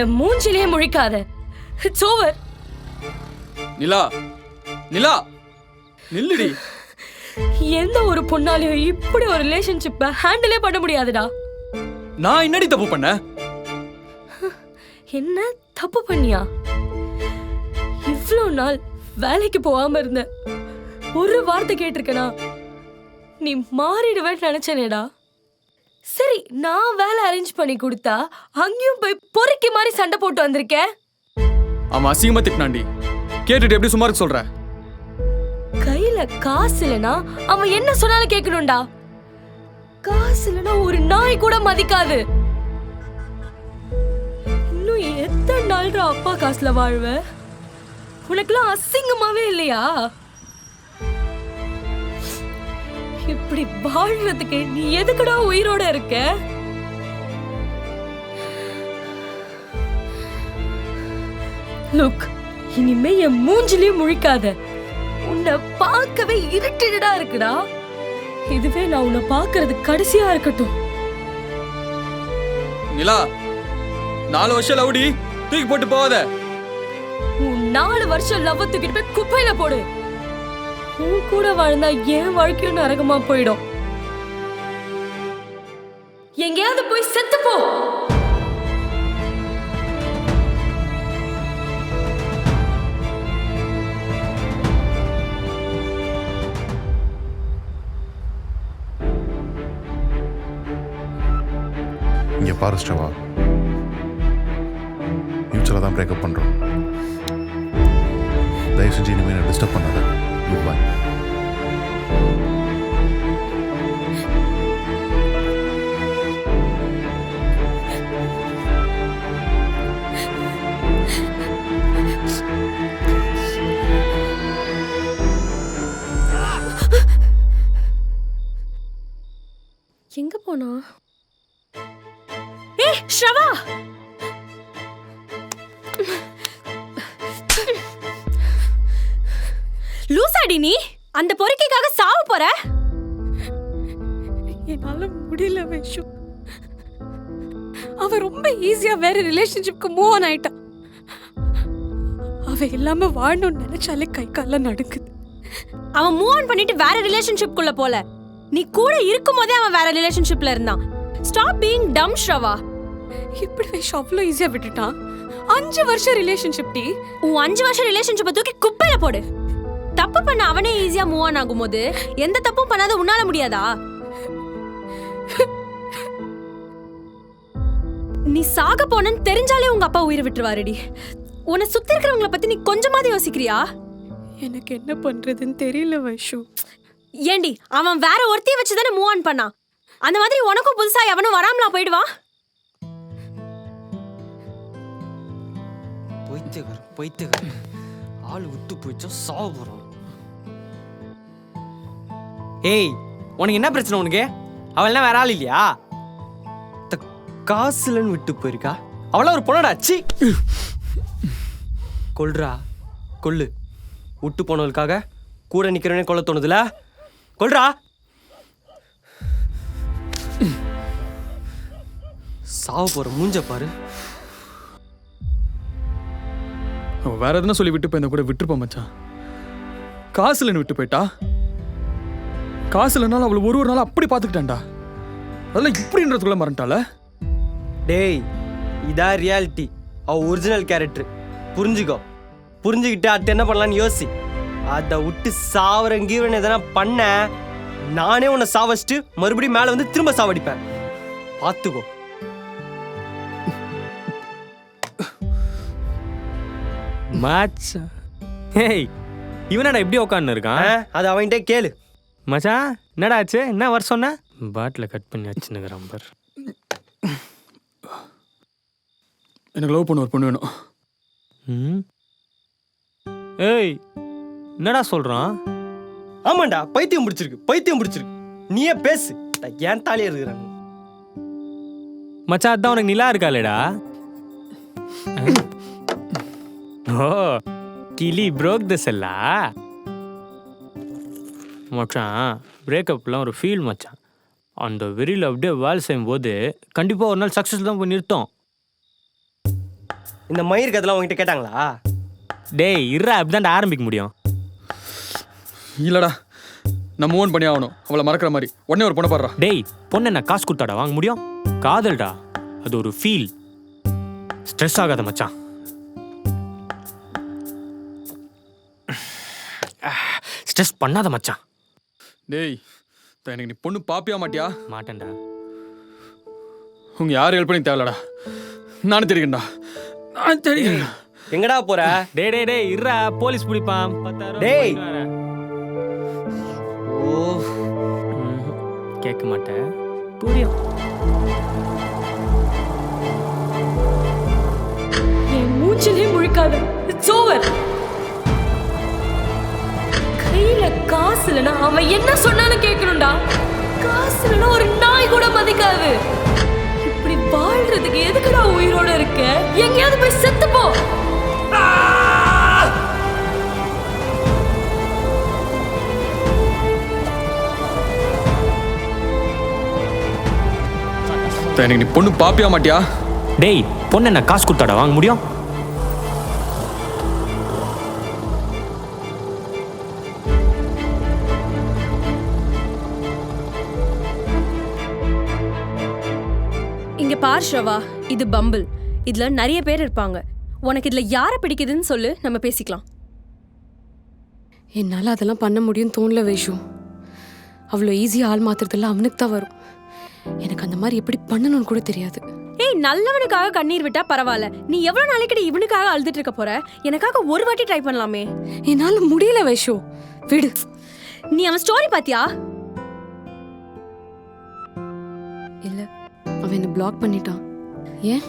N மூஞ்சிலேயே முழிக்காத. It's over. நிலா, நிலா, நில்லுடி. எந்த ஒரு பொண்ணாலையும் இப்படி ஒரு ரிலேஷன்ஷிப்பை ஹேண்டிலே பண்ண முடியாதுடா. நான் என்னடி தப்பு பண்ண? என்ன தப்பு பண்ணியா? இவ்வளோ நாள் வேலைக்கு போகாம இருந்த ஒரு வார்த்தை கேட்டிருக்கனா? நீ மாறிடுவேன்னு நினைச்சனேடா. சரி, நான் வேலை அரேஞ்ச் பண்ணி கொடுத்தா அங்கேயும் போய் பொறுக்கி மாதிரி சண்டை போட்டு வந்திருக்கேன். அவன் அசிங்கமா திட்டினாண்டி. கேட்டுட்டு எப்படி சும்மா இருக்க சொல்ற? கையில காசு இல்லனா அவன் என்ன சொன்னாலும் கேட்கணும்டா. காசு இல்லனா ஒரு நாய் கூட மதிக்காது. இன்னும் எத்தனை நாள்டா அப்பா காசுல வாழ்வ? உனக்குலாம் அசிங்கமாவே இல்லையா? இப்படி வாழ்றதுக்கு நீ எதுக்குடா உயிரோட இருக்க? லுக், இனிமே என் மூஞ்சிலையும் முழிக்காத. உன்னை பார்க்கவே இருட்டடா இருக்குடா. இதுவே நான் உன்னை பார்க்கறது கடைசியா இருக்கட்டும். நிலா, 4 வருஷம் லவுடி, தூக்கி போட்டு போகாத. உன் 4 வருஷம் லவ் தூக்கிட்டு போய் குப்பையில போடு. உன் கூட வாழ்ந்தா என் வாழ்க்கையும் நரகமா போயிடும். எங்கேயாவது போய் செத்து போ. இங்கே பாரு ஸ்டவா, ஃபியூச்சரில் தான் பிரேக்கப் பண்ணுறோம். தயவு செஞ்சு இனிமேல் நான் டிஸ்டர்ப் பண்ணாத. Good bye. எங்க போனா? ஸ்ரவா, லூசாடி நீ? அந்த பொறுக்கிக்காக சாவ போற? என்னால முடியல வைஷு. அவ ரொம்ப ஈஸியா வேற ரிலேஷன்ஷிப்க்கு மூவ் ஆன் ஆயிட்டா. அவ இல்லாம வாழணும்னு நினைச்சாலே கை கால நடுக்குது. அவன் மூவ் ஆன் பண்ணிட்டு வேற ரிலேஷன்ஷிப்குள்ள போல. நீ கூட இருக்கும் போதே அவன் வேற ரிலேஷன்ஷிப்ல இருந்தான். ஸ்டாப் பீயிங் டம் ஸ்ரவா. இப்படி வைஷு அவ்வளோ ஈஸியா விட்டுட்டான். 5 வருஷம் ரிலேஷன்ஷிப் டி. உன் 5 வருஷம் ரிலேஷன்ஷிப்பை தூக்கி குப்பையில போடு. தப்பு பண்ண அவனே ஈஸியா மூவ் ஆன் ஆகும்போது எந்த தப்பும் பண்ணாத உன்னால முடியாதா? நீ சாக போனன்னு தெரிஞ்சாலே உங்க அப்பா உயிரை விட்டுருவாருடி. உன்னை சுத்தி இருக்கிறவங்கள பத்தி நீ கொஞ்சமாவது யோசிக்கிறியா? எனக்கு என்ன பண்றதுன்னு தெரியல வைஷு. ஏண்டி, அவன் வேற ஒருத்தைய வச்சுதானே மூவ் ஆன் பண்ணான். அந்த மாதிரி உனக்கும் புதுசா எவனும் வராமலா போயிடுவான்? பைத்தியக்கார ஆள் விட்டு போயிச்சா சாவ போறோம். ஏய், உனக்கு என்ன பிரச்சனை? உனக்கு அவள்னா வேற ஆள் இல்லையா? காசுலன்னு விட்டு போயிருக்கா. அவளா ஒரு பொண்ணடா. சி, கொல்றா, கொல்லு. விட்டு போனவளுக்காக கூட நிக்கிறவனே கொல்ல தோணுதுல? கொல்றா. சாவ போற மூஞ்ச பாரு. அவன் வேற எதுனா சொல்லி விட்டு போயிருந்தா கூட விட்டுருப்பான் மச்சான். காசு இல்லைன்னு விட்டு போயிட்டா. காசு இல்லைனாலும் அவளை ஒரு நாள் அப்படி பார்த்துக்கிட்டான்டா. அதெல்லாம் இப்படின்றதுக்குள்ள மறந்துட்டால. டேய், இதான் ரியாலிட்டி. அவ ஒரிஜினல் கேரக்டர். புரிஞ்சுக்கோ. புரிஞ்சுக்கிட்டு அடுத்து என்ன பண்ணலான்னு யோசி. அதை விட்டு சாவரங்கீவன் எதனா பண்ண, நானே உன்னை சாவச்சிட்டு மறுபடியும் மேலே வந்து திரும்ப சாவடிப்பேன். பார்த்துக்கோ. மச்சான், ஹேய், இவனடா இப்படி உட்காந்து இருக்கான்? அது அவன்கிட்ட கேளு. மச்சான், என்னடா ஆச்சு? என்ன வர சொன்ன? பாட்டில் கட் பண்ணி வச்சுன்னுக்குறான் பார். எனக்கு லவ் பண்ண ஒரு பொண்ணு வேணும். ம், ஏய், என்னடா சொல்றான்? ஆமாண்டா, பைத்தியம் பிடிச்சிருக்கு, பைத்தியம் பிடிச்சிருக்கு. நீயே பேசு. ஏன் தாலியா இருக்கிறாங்க மச்சான், அதான் உனக்கு நிலா இருக்காளேடா. ஓ, கிளி broke the cell-ஆ? மச்சான், பிரேக்கப்லாம் ஒரு ஃபீல் மச்சான். அந்த வெறியில் அப்படியே வேலை செய்யும் போது கண்டிப்பாக ஒரு நாள் சக்ஸஸ் தான் போய் நிறுத்தம். இந்த மயிர் கதெல்லாம் உங்ககிட்ட கேட்டாங்களா? டேய் இருடா, அப்படிதான் ஆரம்பிக்க முடியும். இல்லடா, நம்ம ஓன் பண்ணி ஆகணும். அவளை மறக்கிற மாதிரி உடனே ஒரு பொண்ணை பாடுறா. டேய் பொண்ணு என்ன காசு கொடுத்தாடா வாங்க முடியும்? காதல்டா, அது ஒரு ஃபீல். ஸ்ட்ரெஸ் ஆகாத மச்சான். ஸ்ட்ரெஸ் பண்ணாத மச்சான். டேய் எனக்கு நீ பொண்ணு பாப்பியா மாட்டியா? மாட்டேன்டா. உங்க யாரும் ஹெல்ப் பண்ணி தேவையில்லடா, நானும் தெரியுங்கடா, நான் தெரியுங்க. எங்கடா போற? டேய் டேய் டேய் இருடா, போலீஸ் பிடிப்பான். 10,000 டேய். ஓ, கேட்க மாட்டேன், புரியும். என் மூச்சிலே முழிக்காத. It's over. கையில காசு இல்லைன்னா அவன் என்ன சொன்னாலும் கேட்கணும்டா. காசு இல்லைன்னா ஒரு நாய் கூட மதிக்காது. இப்படி வாழ்றதுக்கு எதுக்குடா உயிரோட இருக்க? எங்கேயாவது போய் செத்து போ. எனக்கு நீ பொண்ணு பாப்பியா மாட்டியா? டேய் பொண்ணு என்ன காசு கொடுத்தாடா வாங்க முடியும்? இங்க பார் ஸ்ரவா, இது பம்பிள். இதுல நிறைய பேர் இருப்பாங்க. உனக்கு இதுல யாரை பிடிக்குதுன்னு சொல்லு, நம்ம பேசிக்கலாம். என்னால அதெல்லாம் பண்ண முடியும் தோணல வைஷு. அவ்வளோ ஈஸியா ஆள் மாத்துறதுல அவனுக்கு தான் வரும். எனக்கு அந்த மாதிரி எப்படி பண்ணணும்னு கூட தெரியாது. ஏய், நல்லவனுக்காக கண்ணீர் விட்டா பரவாயில்ல. நீ எவ்வளவு நாளைக்கு இவனுக்காக அழுதுட்டு இருக்க போற? எனக்காக ஒரு வாட்டி ட்ரை பண்ணலாமே. என்னால முடியல வைஷு, விடு. நீ அவன் ஸ்டோரி பாத்தியா? இல்ல, அவன் என்ன பிளாக் பண்ணிட்டான். ஏன்?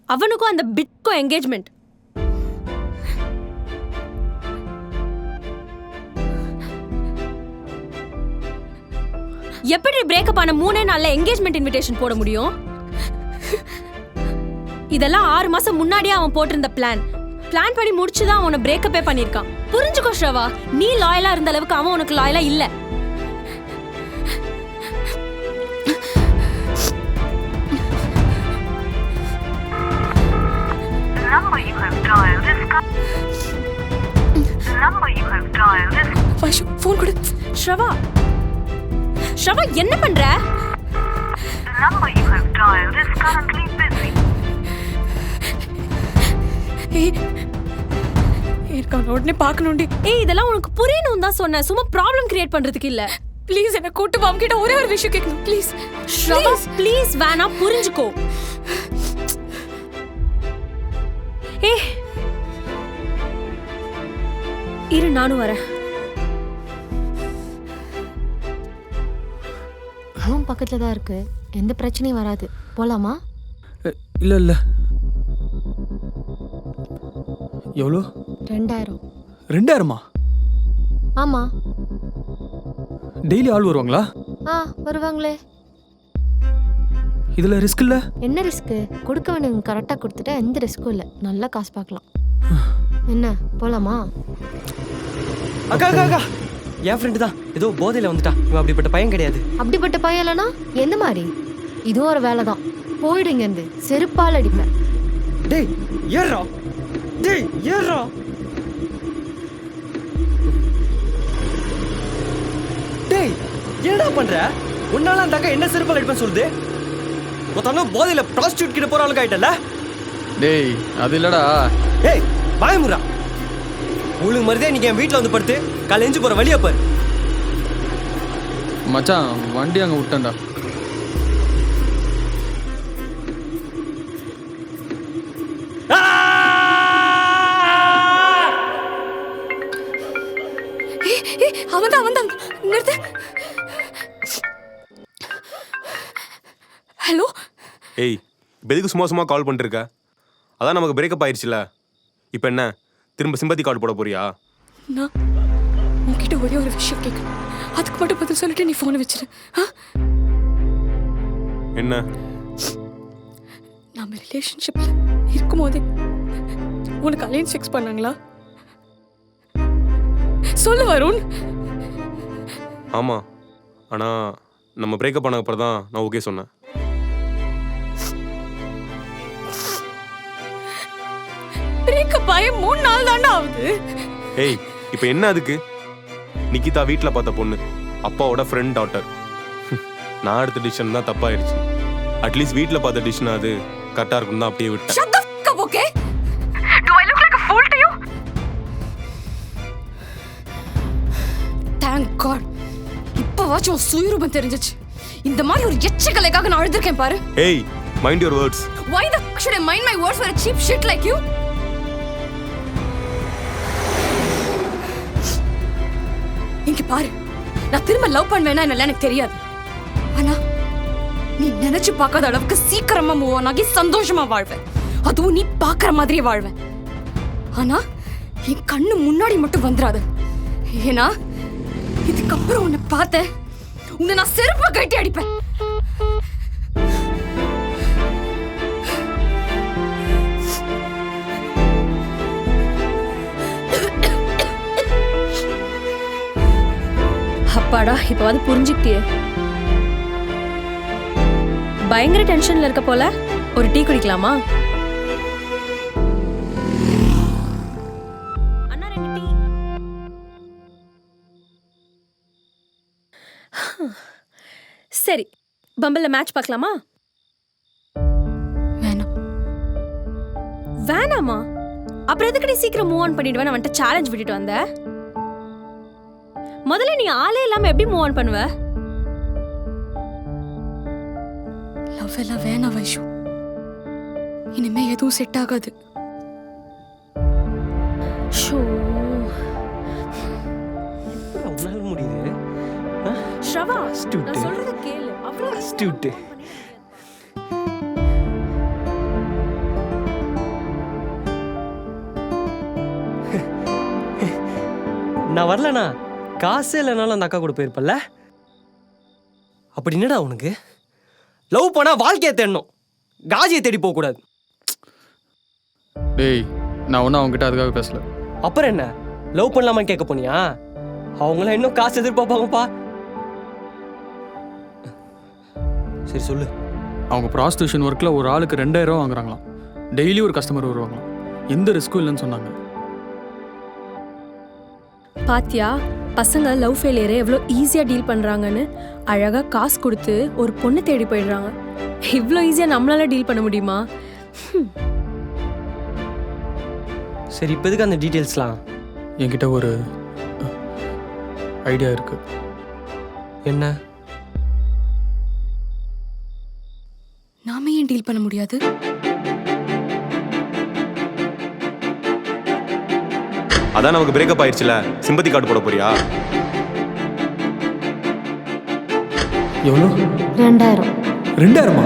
அவனுக்கும் அந்த பிட்க்கும் என்கேஜ்மெண்ட். எப்படி பிரேக்கப் ஆன 3 நாள்ல என்கேஜ்மெண்ட் இன்விடேஷன் போட முடியும்? இதெல்லாம் 6 மாசம் முன்னாடியே அவன் போட்டிருந்த பிளான் பண்ணி முடிச்சுதான் அவனை பிரேக்கப்பே பண்ணிருக்கான். புரிஞ்சுக்கோ ஸ்ரவா, நீ லாயலா இருந்த அளவுக்கு அவன் உனக்கு லாயலா இல்ல. போன் கொடு. ஸ்ரவா, ஸ்ரவா என்ன பண்ற? உடனே பார்க்கணும்டி. ஏய், இதெல்லாம் உனக்கு புரியணும் தான் சொன்னேன், சும்மா ப்ராப்ளம் கிரியேட் பண்றதுக்கு இல்ல. ப்ளீஸ் என்ன கூட்டு வா, கிட்ட ஒரே ஒரு விஷயம் கேட்கணும். ப்ளீஸ் ஸ்ரவா, ப்ளீஸ் வேணாம், புரிஞ்சுக்கோ. ஏய் இரு, நானும் வரேன். ரூம் பக்கத்துல தான் இருக்கு, எந்த பிரச்சனையும் வராது. போலாமா? இல்ல இல்ல. எவ்வளோ? 2000. 2000மா? ஆமா. டெய்லி ஆள் வருவாங்களா? வருவாங்களே. இதுல ரிஸ்க் இல்ல? என்ன ரிஸ்க்? கொடுக்க வேண்டியவங்க கரெக்டா கொடுத்துட்டா எந்த ரிஸ்க்கும் இல்ல. நல்லா காசு பார்க்கலாம். என்ன, போலாமா? அக்கா அக்கா அக்கா, என் ஃப்ரெண்டு தான் ஏதோ போதையில வந்துட்டா. இவன் அப்படிப்பட்ட பையன் கிடையாது. அப்படிப்பட்ட பையன் இல்லைனா எந்த மாதிரி? இதுவும் ஒரு வேலை தான். போயிடுங்க இருந்து, செருப்பால் அடிப்பேன். டேய் ஏறா, டேய் ஏறா. டேய் என்னடா பண்ற? உன்னால அந்த அக்கா என்ன செருப்பால் அடிப்பேன்னு சொல்லுது? மொத்தம் போதையில ப்ராஸ்டியூட் கிட்ட போற ஆளுக்கு ஆயிட்டல. டேய் அது இல்லடா. ஏய் பயமுறா, உங்களுக்கு மருதே நீங்க என் வீட்டுல வந்து படுத்து காலை எஞ்சி போற வழியா பாரு. மச்சான் வண்டி அங்க விட்டேன்டா. அவன்தான் நிறுத்து. ஹலோ. ஏய், எதுக்கு சும்மா கால் பண்ணிருக்க? அதான் நமக்கு பிரேக்கப் ஆயிடுச்சுல. இப்போ என்ன திரும்ப சிம்பத்தி கால் போட போறியா? நான் உன்கிட்ட ஒரே ஒரு விஷயம் கேட்கணும். அதுக்கு மட்டும் பதில் சொல்லிட்டு நீ போனை வச்சிரு. என்ன? நாம ரிலேஷன்ஷிப்ல இருக்கும் போதே உனக்கு அலையன்ஸ் ஃபிக்ஸ் பண்ணாங்களா? சொல்லு வருண். என்ன? நான் உன்கிட்ட ஒரே ஒரு விஷயம் கேட்கணும். அதுக்கு மட்டும் பதில் சொல்லிட்டு நீ போனை வச்சிரு. நான் ரிலேஷன்ஷிப்ல இருக்கும்போதே உனக்கு அலையன்ஸ் ஃபிக்ஸ் பண்ணாங்களா? சொல்லு வருண். என்ன? நான் ரிலேஷன்ஷிப்ல இருக்கும்போதே உனக்கு அலையன்ஸ் ஃபிக்ஸ் பண்ணாங்களா? ஆமாம், ஆனால் நம்ம பிரேக்கப் பண்ண அப்புறம் தான் நான் ஓகே சொன்னேன். பிரேக்கப் ஆகி 3 நாள் தானே ஆகுது. ஏய், இப்போ என்ன அதுக்கு? நிக்கிதா வீட்டில் பார்த்த பொண்ணு, அப்பாவோட ஃப்ரெண்ட் டாட்டர். நான் எடுத்த டிசிஷன் தான் தப்பாயிடுச்சு. அட்லீஸ்ட் வீட்டில் பார்த்த டிசிஷன் அது கரெக்டாக இருக்குன்னு தான் அப்படியே விட்டேன். Shut the fuck up, okay? Do I look like a fool to you? Thank God. இப்போவாச்சும் உன் சுயரூபம் தெரிஞ்சிச்சு. இந்த மாதிரி ஒரு எச்சக்கலைக்காக நான் அழுதுருக்கேன் பாரு. ஏய், mind your words. Why the fuck should I mind my words for a cheap shit like you? இங்க பாரு, நான் திரும்ப லவ் பண்ணுவேனா என்னல எனக்கு தெரியாது. ஆனா நீ நினைச்சு பார்க்காத அளவுக்கு சீக்கிரமா மூவ் ஆன் ஆகி சந்தோஷமா வாழ்வேன். அதுவும் நீ பார்க்குற மாதிரியே வாழ்வேன். ஆனா என் கண்ணு முன்னாடி மட்டும் வந்துடாது. ஏன்னா இதுக்கப்புறம் உன்னை பார்த்த உன்னை நான் செருப்பை கட்டி அடிப்பேன். அப்பாடா, இப்ப வந்து புரிஞ்சுக்கிட்டியே. பயங்கர டென்ஷன்ல இருக்க போல. ஒரு டீ குடிக்கலாமா? அண்ணா 2 டீ. சரி, பம்பிள்ல மேட்ச் பார்க்கலாமா? வேணாம். வேணாமா? அப்புறம் எதுக்கு நீ சீக்கிரம் மூவ் ஆன் பண்ணிடுவேன் வந்துட்டு சேலஞ்ச் விட்டுட்டு வந்த? முதல்ல நீ ஆளே இல்லாம எப்படி மூவ் ஆன் பண்ணுவ? லவ் எல்லாம் வேணாம் வைஷு. இனிமே எதுவும் செட் ஆகாது. ஷோ, உன்னால முடியுது. ஸ்ரவா, Astute. நான் சொல்றத கேளு. அவ்வளவு Astute. நான் வரலண்ணா, காசே இல்லைனாலும் அந்த அக்கா கூட போயிருப்பல்ல. அப்படி என்னடா உனக்கு? லவ் பண்ணா வாழ்க்கையை தேடணும், காஜியை தேடி போக கூடாது. டேய், நான் ஒன்றும் அவங்ககிட்ட அதுக்காக பேசல. அப்புறம் என்ன, லவ் பண்ணலாமான்னு கேட்க போனியா? அவங்களாம் இன்னும் காசு எதிர்பார்ப்பாங்கப்பா. சரி சொல்லு. அவங்க ப்ராஸ்டியூஷன் ஒர்க்கில் ஒரு ஆளுக்கு 2000 ரூபா வாங்குறாங்களாம். டெய்லி ஒரு கஸ்டமர் வருவாங்களாம். எந்த ரிஸ்க்கும் இல்லைன்னு சொன்னாங்க. பாத்தியா, பசங்க லவ் ஃபெயிலியரை எவ்வளோ ஈஸியாக டீல் பண்ணுறாங்கன்னு. அழகாக காசு கொடுத்து ஒரு பொண்ணு தேடி போயிடுறாங்க. இவ்வளோ ஈஸியாக நம்மளால டீல் பண்ண முடியுமா? சரி, இப்போ எதுக்கு அந்த டீட்டெயில்ஸ்லாம்? என்கிட்ட ஒரு ஐடியா இருக்கு. என்ன? நாம ஏன் டீல் பண்ண முடியாது? அதான் நமக்கு பிரேக்கப் ஆயிடுச்சுல, சிம்பத்தி கார்டு போட போறியா? எவ்வளோ? 2000. 2000மா?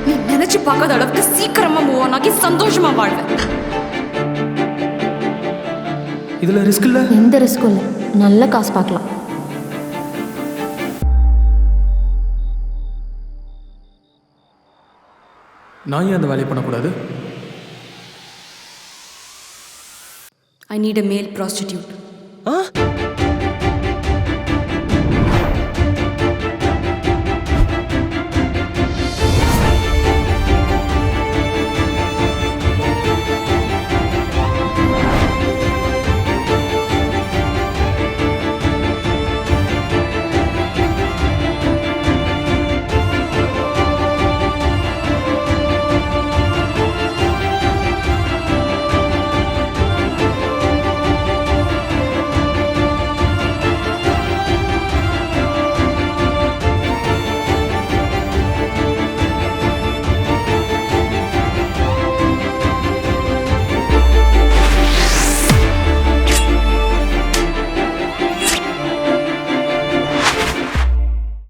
நீ நினைச்சு பார்க்காத அளவுக்கு சீக்கிரமா மூவ் ஆன் ஆகி சந்தோஷமா வாழ்வேன். இதில் ரிஸ்க் இல்லை? எந்த ரிஸ்க்கும் இல்லை, நல்ல காசு பார்க்கலாம். நான் ஏன் அந்த வேலையை பண்ணக்கூடாது? I need a male prostitute.